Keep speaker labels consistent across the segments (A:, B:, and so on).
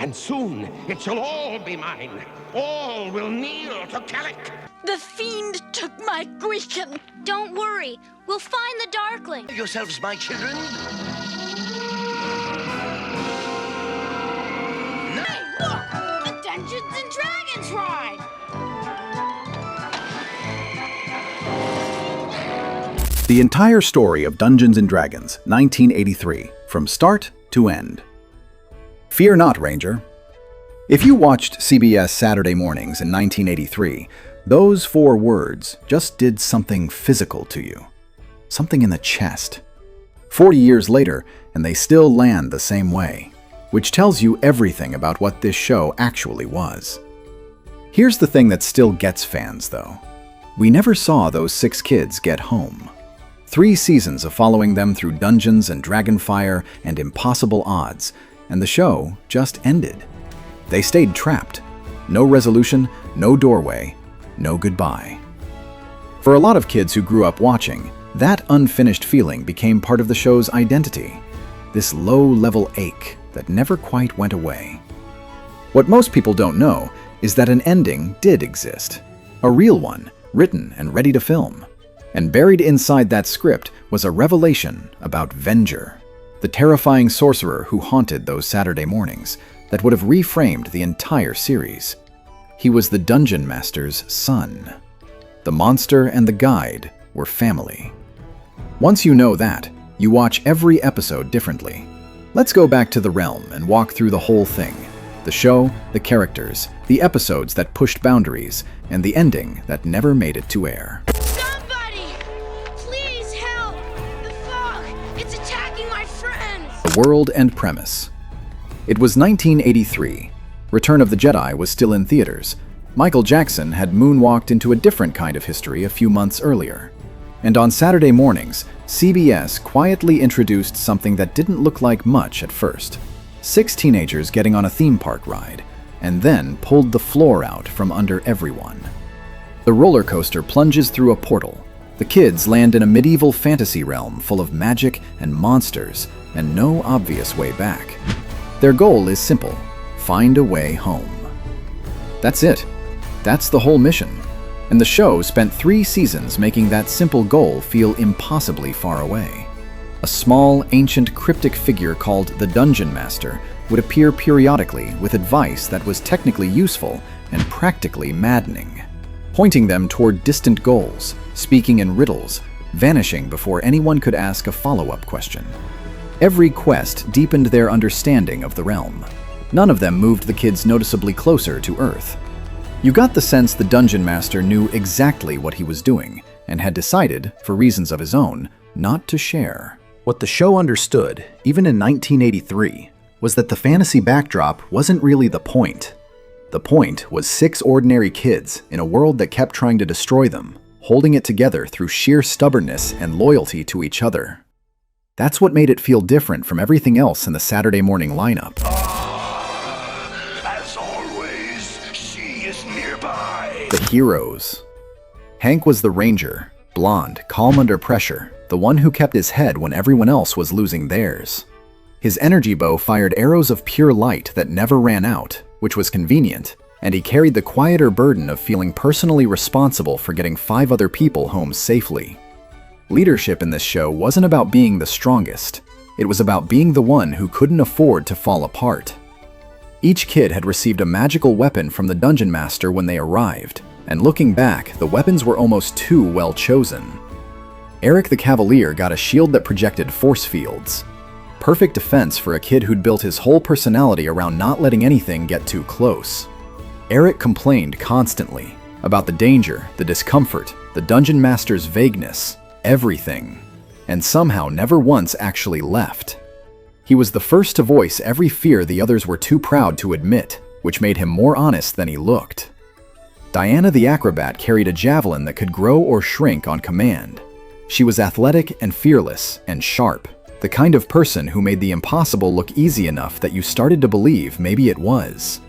A: and soon it shall all be mine. All will kneel to Calic.
B: The fiend took my Greekin.
C: Don't worry, we'll find the darkling.
D: Yourselves, my children.
B: Hey, look! The Dungeons and Dragons ride!
E: The entire story of Dungeons & Dragons, 1983, from start to end. Fear not, Ranger. If you watched CBS Saturday mornings in 1983, those 4 words just did something physical to you. Something in the chest. 40 years later, and they still land the same way, which tells you everything about what this show actually was. Here's the thing that still gets fans, though. We never saw those 6 kids get home. 3 seasons of following them through dungeons and dragonfire and impossible odds, and the show just ended. They stayed trapped. No resolution, no doorway, no goodbye. For a lot of kids who grew up watching, that unfinished feeling became part of the show's identity. This low-level ache that never quite went away. What most people don't know is that an ending did exist. A real one, written and ready to film. And buried inside that script was a revelation about Venger, the terrifying sorcerer who haunted those Saturday mornings that would have reframed the entire series. He was the Dungeon Master's son. The monster and the guide were family. Once you know that, you watch every episode differently. Let's go back to the realm and walk through the whole thing. The show, the characters, the episodes that pushed boundaries, and the ending that never made it to air. The world and premise. It was 1983. Return of the Jedi was still in theaters. Michael Jackson had moonwalked into a different kind of history a few months earlier. And on Saturday mornings, CBS quietly introduced something that didn't look like much at first. 6 teenagers getting on a theme park ride, and then pulled the floor out from under everyone. The roller coaster plunges through a portal. The kids land in a medieval fantasy realm full of magic and monsters, and no obvious way back. Their goal is simple: find a way home. That's it. That's the whole mission. And the show spent 3 seasons making that simple goal feel impossibly far away. A small, ancient, cryptic figure called the Dungeon Master would appear periodically with advice that was technically useful and practically maddening, pointing them toward distant goals, speaking in riddles, vanishing before anyone could ask a follow-up question. Every quest deepened their understanding of the realm. None of them moved the kids noticeably closer to Earth. You got the sense the Dungeon Master knew exactly what he was doing and had decided, for reasons of his own, not to share. What the show understood, even in 1983, was that the fantasy backdrop wasn't really the point. The point was 6 ordinary kids in a world that kept trying to destroy them, holding it together through sheer stubbornness and loyalty to each other. That's what made it feel different from everything else in the Saturday morning lineup.
D: As always, she is nearby.
E: The heroes. Hank was the ranger, blonde, calm under pressure, the one who kept his head when everyone else was losing theirs. His energy bow fired arrows of pure light that never ran out, which was convenient, and he carried the quieter burden of feeling personally responsible for getting 5 other people home safely. Leadership in this show wasn't about being the strongest. It was about being the one who couldn't afford to fall apart. Each kid had received a magical weapon from the Dungeon Master when they arrived, and looking back, the weapons were almost too well chosen. Eric the Cavalier got a shield that projected force fields. Perfect defense for a kid who'd built his whole personality around not letting anything get too close. Eric complained constantly about the danger, the discomfort, the Dungeon Master's vagueness, everything, and somehow never once actually left. He was the first to voice every fear the others were too proud to admit, which made him more honest than he looked. Diana the Acrobat carried a javelin that could grow or shrink on command. She was athletic and fearless and sharp, the kind of person who made the impossible look easy enough that you started to believe maybe it was.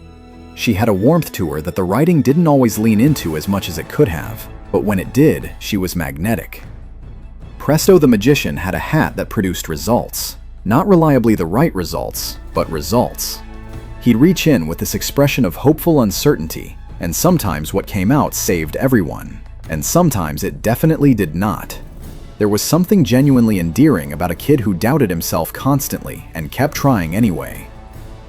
E: She had a warmth to her that the writing didn't always lean into as much as it could have, but when it did, she was magnetic. Presto the Magician had a hat that produced results. Not reliably the right results, but results. He'd reach in with this expression of hopeful uncertainty, and sometimes what came out saved everyone, and sometimes it definitely did not. There was something genuinely endearing about a kid who doubted himself constantly and kept trying anyway.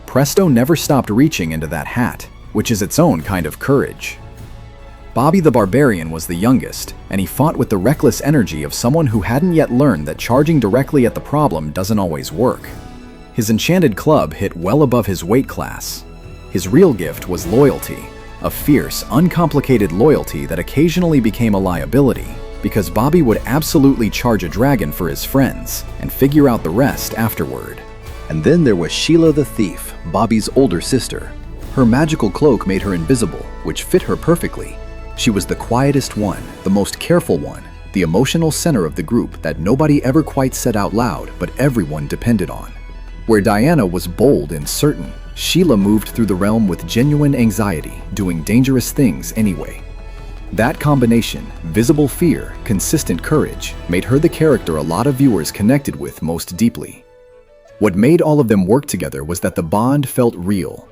E: Presto never stopped reaching into that hat, which is its own kind of courage. Bobby the Barbarian was the youngest, and he fought with the reckless energy of someone who hadn't yet learned that charging directly at the problem doesn't always work. His enchanted club hit well above his weight class. His real gift was loyalty, a fierce, uncomplicated loyalty that occasionally became a liability, because Bobby would absolutely charge a dragon for his friends and figure out the rest afterward. And then there was Sheila the Thief, Bobby's older sister. Her magical cloak made her invisible, which fit her perfectly. She was the quietest one, the most careful one, the emotional center of the group that nobody ever quite said out loud, but everyone depended on. Where Diana was bold and certain, Sheila moved through the realm with genuine anxiety, doing dangerous things anyway. That combination, visible fear, consistent courage, made her the character a lot of viewers connected with most deeply. What made all of them work together was that the bond felt real.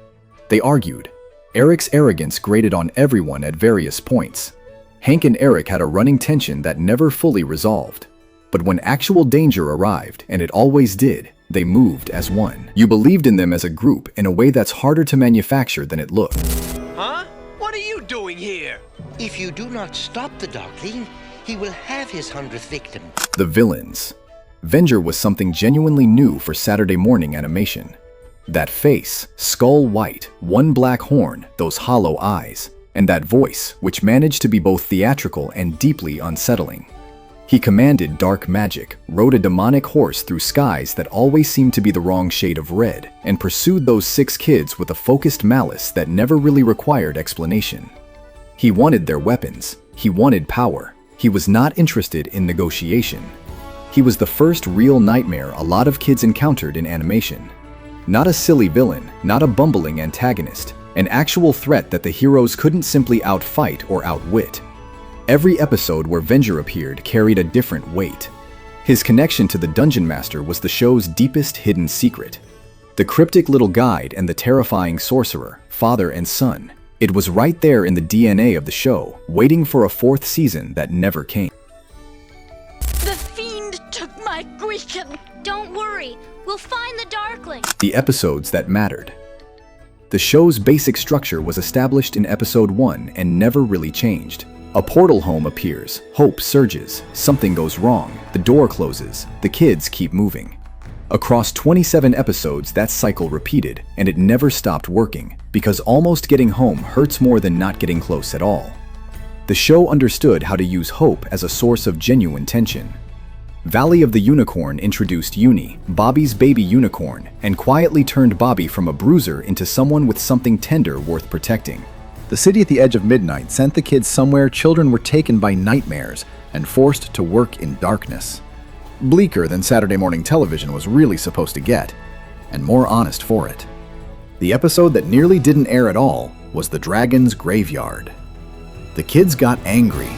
E: They argued. Eric's arrogance grated on everyone at various points. Hank and Eric had a running tension that never fully resolved. But when actual danger arrived, and it always did, they moved as one. You believed in them as a group in a way that's harder to manufacture than it looked.
F: Huh? What are you doing here?
G: If you do not stop the darkling, he will have his 100th victim.
E: The villains. Venger was something genuinely new for Saturday morning animation. That face, skull white, one black horn, those hollow eyes, and that voice, which managed to be both theatrical and deeply unsettling. He commanded dark magic, rode a demonic horse through skies that always seemed to be the wrong shade of red, and pursued those 6 kids with a focused malice that never really required explanation. He wanted their weapons. He wanted power. He was not interested in negotiation. He was the first real nightmare a lot of kids encountered in animation. Not a silly villain, not a bumbling antagonist, an actual threat that the heroes couldn't simply outfight or outwit. Every episode where Venger appeared carried a different weight. His connection to the Dungeon Master was the show's deepest hidden secret. The cryptic little guide and the terrifying sorcerer, father and son. It was right there in the DNA of the show, waiting for a 4th season that never came.
B: The fiend took my requiem.
C: Don't worry, we'll find the darkling.
E: The episodes that mattered. The show's basic structure was established in episode 1 and never really changed. A portal home appears, hope surges, something goes wrong, the door closes, the kids keep moving. Across 27 episodes, that cycle repeated, and it never stopped working, because almost getting home hurts more than not getting close at all. The show understood how to use hope as a source of genuine tension. Valley of the Unicorn introduced Uni, Bobby's baby unicorn, and quietly turned Bobby from a bruiser into someone with something tender worth protecting. The City at the Edge of Midnight sent the kids somewhere children were taken by nightmares and forced to work in darkness. Bleaker than Saturday morning television was really supposed to get, and more honest for it. The episode that nearly didn't air at all was The Dragon's Graveyard. The kids got angry.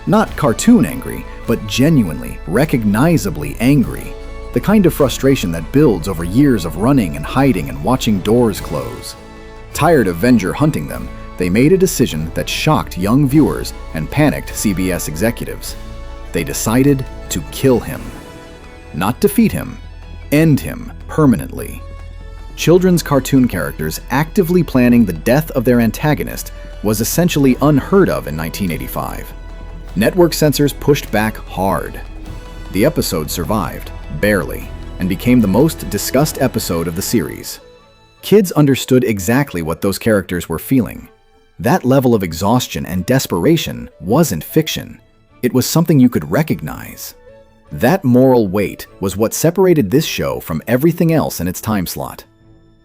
E: Not cartoon angry, but genuinely, recognizably angry. The kind of frustration that builds over years of running and hiding and watching doors close. Tired of Venger hunting them, they made a decision that shocked young viewers and panicked CBS executives. They decided to kill him. Not defeat him, end him permanently. Children's cartoon characters actively planning the death of their antagonist was essentially unheard of in 1985. Network censors pushed back hard. The episode survived, barely, and became the most discussed episode of the series. Kids understood exactly what those characters were feeling. That level of exhaustion and desperation wasn't fiction. It was something you could recognize. That moral weight was what separated this show from everything else in its time slot.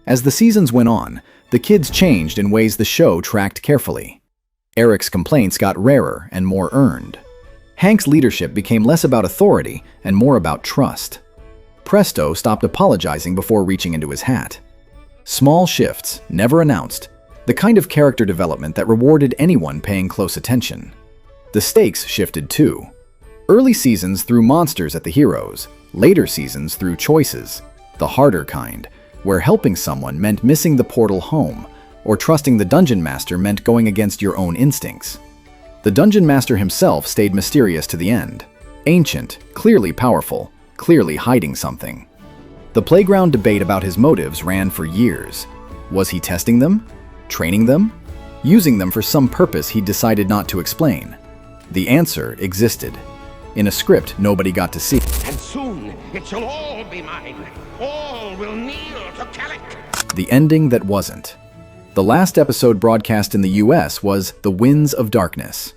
E: As the seasons went on, the kids changed in ways the show tracked carefully. Eric's complaints got rarer and more earned. Hank's leadership became less about authority and more about trust. Presto stopped apologizing before reaching into his hat. Small shifts, never announced, the kind of character development that rewarded anyone paying close attention. The stakes shifted too. Early seasons threw monsters at the heroes, later seasons threw choices, the harder kind, where helping someone meant missing the portal home, or trusting the dungeon master meant going against your own instincts. The dungeon master himself stayed mysterious to the end. Ancient, clearly powerful, clearly hiding something. The playground debate about his motives ran for years. Was he testing them? Training them? Using them for some purpose he decided not to explain? The answer existed. In a script nobody got to see.
A: And soon it shall all be mine. All will kneel to Calic.
E: The ending that wasn't. The last episode broadcast in the US was The Winds of Darkness.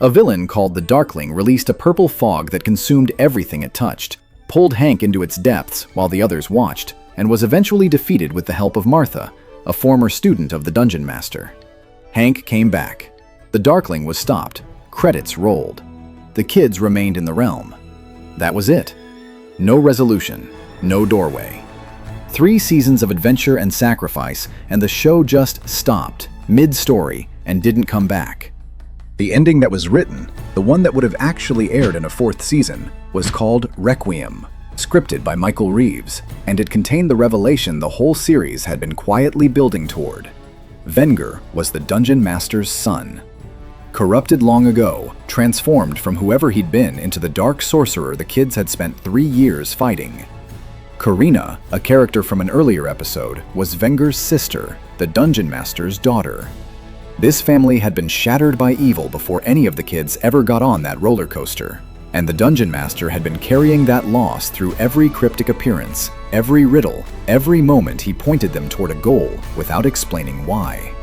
E: A villain called the Darkling released a purple fog that consumed everything it touched, pulled Hank into its depths while the others watched, and was eventually defeated with the help of Martha, a former student of the Dungeon Master. Hank came back. The Darkling was stopped. Credits rolled. The kids remained in the realm. That was it. No resolution, no doorway. 3 seasons of adventure and sacrifice, and the show just stopped, mid-story, and didn't come back. The ending that was written, the one that would have actually aired in a 4th season, was called Requiem, scripted by Michael Reeves, and it contained the revelation the whole series had been quietly building toward. Venger was the Dungeon Master's son. Corrupted long ago, transformed from whoever he'd been into the dark sorcerer the kids had spent 3 years fighting. Karina, a character from an earlier episode, was Venger's sister, the Dungeon Master's daughter. This family had been shattered by evil before any of the kids ever got on that roller coaster, and the Dungeon Master had been carrying that loss through every cryptic appearance, every riddle, every moment he pointed them toward a goal without explaining why.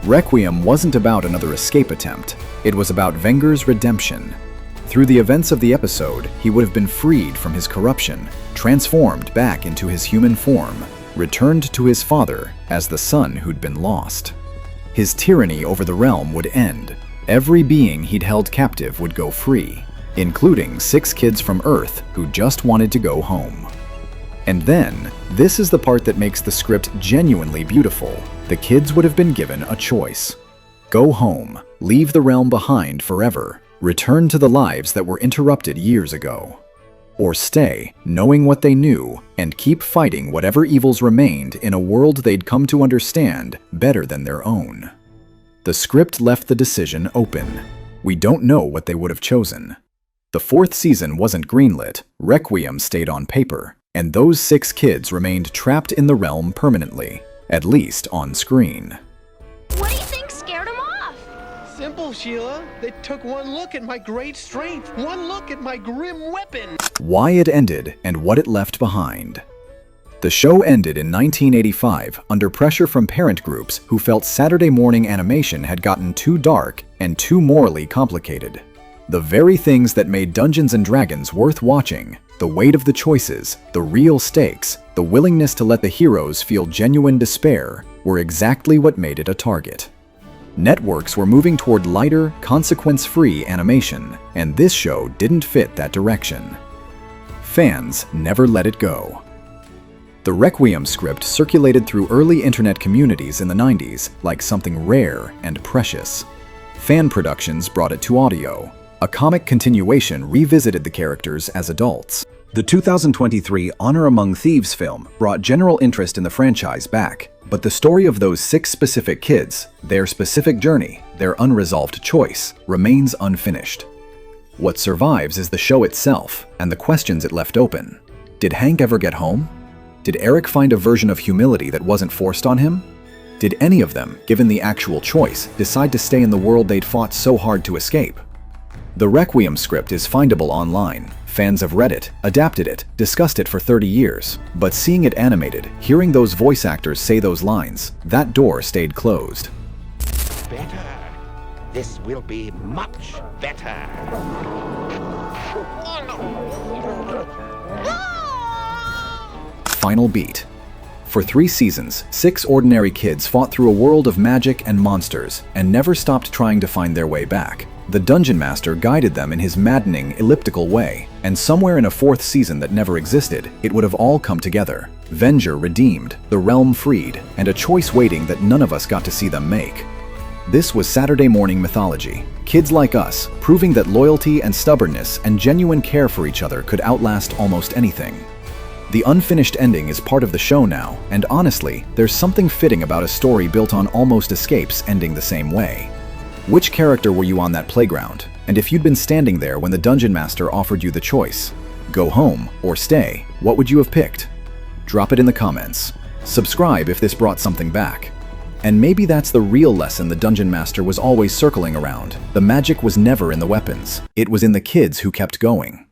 E: Requiem wasn't about another escape attempt, it was about Venger's redemption. Through the events of the episode, he would have been freed from his corruption, transformed back into his human form, returned to his father as the son who'd been lost. His tyranny over the realm would end. Every being he'd held captive would go free, including 6 kids from Earth who just wanted to go home. And then, this is the part that makes the script genuinely beautiful. The kids would have been given a choice. Go home, leave the realm behind forever, return to the lives that were interrupted years ago. Or stay, knowing what they knew, and keep fighting whatever evils remained in a world they'd come to understand better than their own. The script left the decision open. We don't know what they would have chosen. The 4th season wasn't greenlit, Requiem stayed on paper, and those 6 kids remained trapped in the realm permanently, at least on screen.
C: What do you think scared him off?
F: Simple, Sheila. They took one look at my great strength, one look at my grim weapon.
E: Why it ended and what it left behind. The show ended in 1985 under pressure from parent groups who felt Saturday morning animation had gotten too dark and too morally complicated. The very things that made Dungeons & Dragons worth watching, the weight of the choices, the real stakes, the willingness to let the heroes feel genuine despair, were exactly what made it a target. Networks were moving toward lighter, consequence-free animation, and this show didn't fit that direction. Fans never let it go. The Requiem script circulated through early internet communities in the 90s like something rare and precious. Fan productions brought it to audio. A comic continuation revisited the characters as adults. The 2023 Honor Among Thieves film brought general interest in the franchise back, but the story of those 6 specific kids, their specific journey, their unresolved choice, remains unfinished. What survives is the show itself and the questions it left open. Did Hank ever get home? Did Eric find a version of humility that wasn't forced on him? Did any of them, given the actual choice, decide to stay in the world they'd fought so hard to escape? The Requiem script is findable online. Fans have read it, adapted it, discussed it for 30 years. But seeing it animated, hearing those voice actors say those lines, that door stayed closed.
A: Better. This will be much better.
E: Final beat. For 3 seasons, 6 ordinary kids fought through a world of magic and monsters and never stopped trying to find their way back. The Dungeon Master guided them in his maddening, elliptical way, and somewhere in a 4th season that never existed, it would have all come together. Venger redeemed, the realm freed, and a choice waiting that none of us got to see them make. This was Saturday morning mythology. Kids like us, proving that loyalty and stubbornness and genuine care for each other could outlast almost anything. The unfinished ending is part of the show now, and honestly, there's something fitting about a story built on almost escapes ending the same way. Which character were you on that playground? And if you'd been standing there when the Dungeon Master offered you the choice, go home or stay, what would you have picked? Drop it in the comments. Subscribe if this brought something back. And maybe that's the real lesson the Dungeon Master was always circling around. The magic was never in the weapons. It was in the kids who kept going.